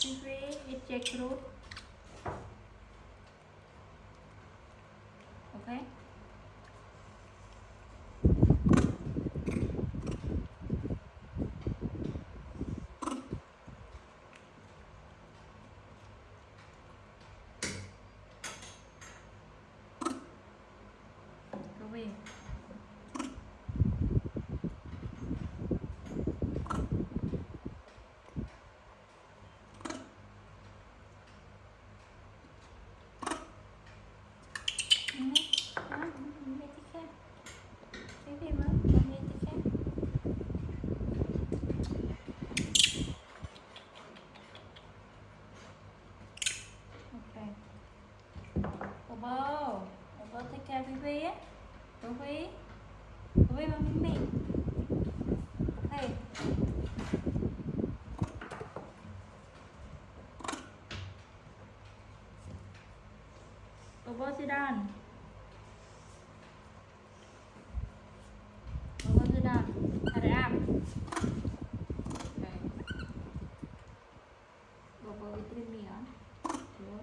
Baby eat jackfruit. Okay. Go away. Bobo take care of Vivi á. Vivi. Vivi mà Mimi. Hey. Bobo sit down. Bobo sit down. Hurry up. Okay. Bobo eat me on. Bobo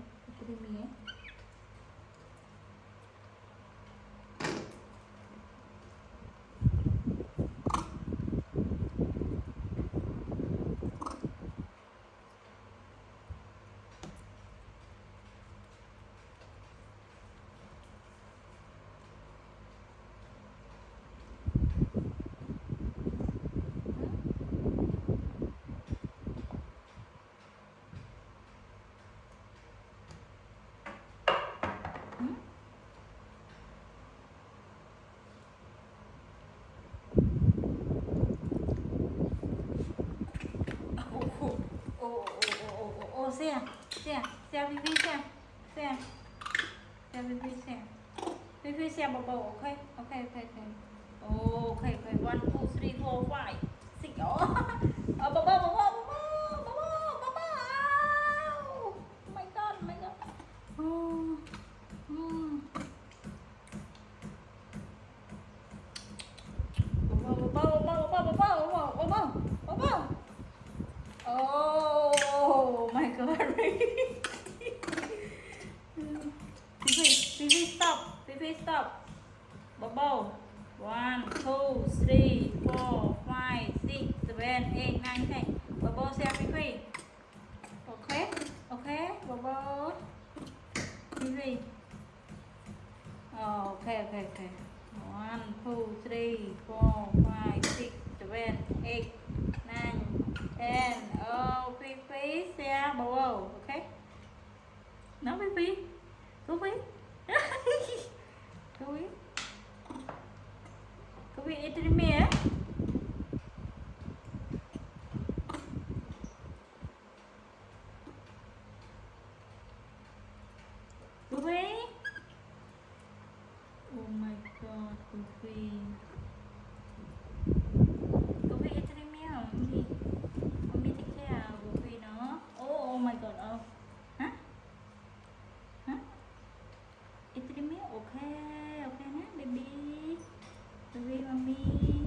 eat me. Xe Vivi xe Vivi xe Bobo. Okay. Okay. 1 2 3 4 5 6 Bobo. Oh my god. Bobo. Oh my god. Vivi stop. Bobo. 1 2 3 4 5 6 7 8 9 10. Bobo say Vivi. Okay. Bobo. Vivi. Oh, okay. 1 2 3 4 5 6 7 8 9 10. Oh, Vivi say Bobo. Okay. No, Vivi. Vivi eat me á. Vivi. Oh my god, Vivi eat me á. Mommy take care of Vivi nó. Oh my god. Oh. Hả? Eat me. Okay, nè baby. Mommy.